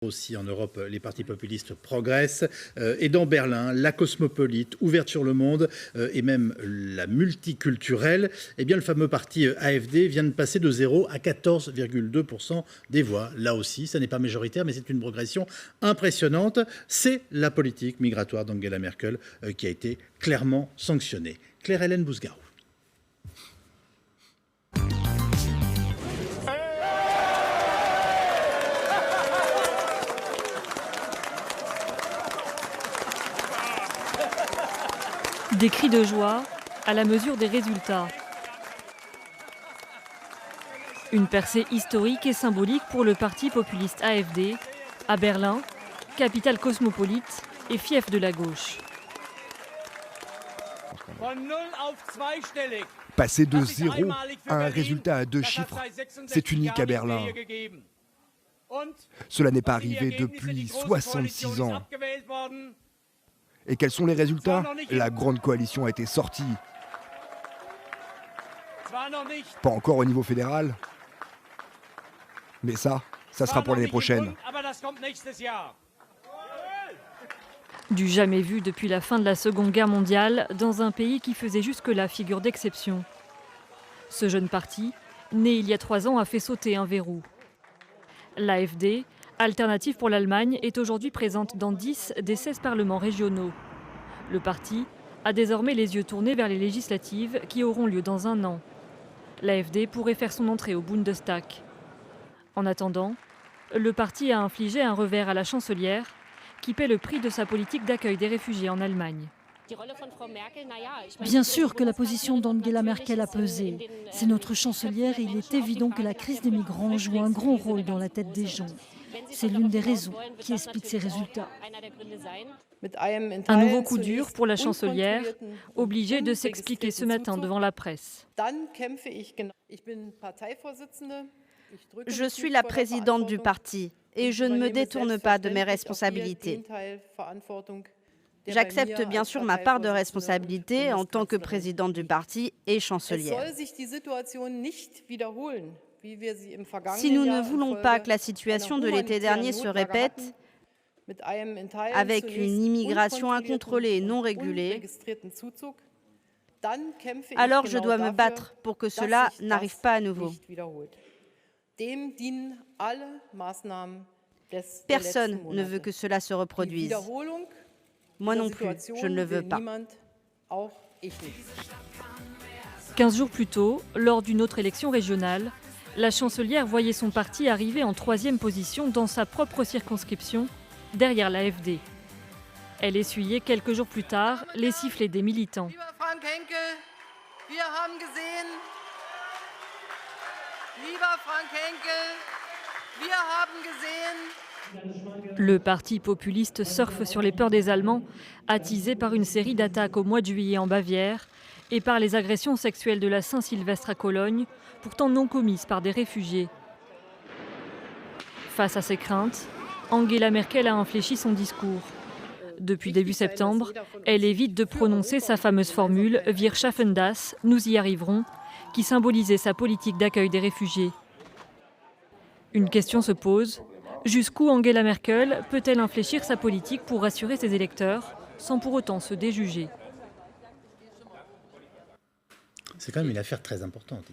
Aussi en Europe, les partis populistes progressent. Et dans Berlin, la cosmopolite, ouverte sur le monde et même la multiculturelle, eh bien, le fameux parti AfD vient de passer de 0 à 14,2% des voix. Là aussi, ça n'est pas majoritaire, mais c'est une progression impressionnante. C'est la politique migratoire d'Angela Merkel qui a été clairement sanctionnée. Claire-Hélène Bousgarou. Des cris de joie à la mesure des résultats. Une percée historique et symbolique pour le parti populiste AfD à Berlin, capitale cosmopolite et fief de la gauche. Passer de 0 à un résultat à 2 chiffres, c'est unique à Berlin. Cela n'est pas arrivé depuis 66 ans. Et quels sont les résultats? La grande coalition a été sortie. Pas encore au niveau fédéral. Mais ça sera pour l'année prochaine. Du jamais vu depuis la fin de la Seconde Guerre mondiale dans un pays qui faisait jusque-là figure d'exception. Ce jeune parti, né il y a 3 ans, a fait sauter un verrou. L'AfD, Alternative pour l'Allemagne, est aujourd'hui présente dans 10 des 16 parlements régionaux. Le parti a désormais les yeux tournés vers les législatives qui auront lieu dans 1 an. L'AfD pourrait faire son entrée au Bundestag. En attendant, le parti a infligé un revers à la chancelière qui paie le prix de sa politique d'accueil des réfugiés en Allemagne. Bien sûr que la position d'Angela Merkel a pesé. C'est notre chancelière et il est évident que la crise des migrants joue un grand rôle dans la tête des gens. C'est l'une des raisons qui explique ces résultats. Un nouveau coup dur pour la chancelière, obligée de s'expliquer ce matin devant la presse. Je suis la présidente du parti et je ne me détourne pas de mes responsabilités. J'accepte bien sûr ma part de responsabilité en tant que présidente du parti et chancelière. Si nous ne voulons pas que la situation de l'été dernier se répète, avec une immigration incontrôlée et non régulée, alors je dois me battre pour que cela n'arrive pas à nouveau. Personne ne veut que cela se reproduise. Moi non plus, je ne le veux pas. 15 jours plus tôt, lors d'une autre élection régionale, la chancelière voyait son parti arriver en 3e position dans sa propre circonscription, derrière l'AfD. Elle essuyait quelques jours plus tard les sifflets des militants. Le parti populiste surfe sur les peurs des Allemands, attisé par une série d'attaques au mois de juillet en Bavière et par les agressions sexuelles de la Saint-Sylvestre à Cologne, pourtant non commises par des réfugiés. Face à ces craintes, Angela Merkel a infléchi son discours. Depuis début septembre, elle évite de prononcer sa fameuse formule « Wir schaffen das », nous y arriverons, qui symbolisait sa politique d'accueil des réfugiés. Une question se pose, jusqu'où Angela Merkel peut-elle infléchir sa politique pour rassurer ses électeurs, sans pour autant se déjuger? C'est quand même une affaire très importante.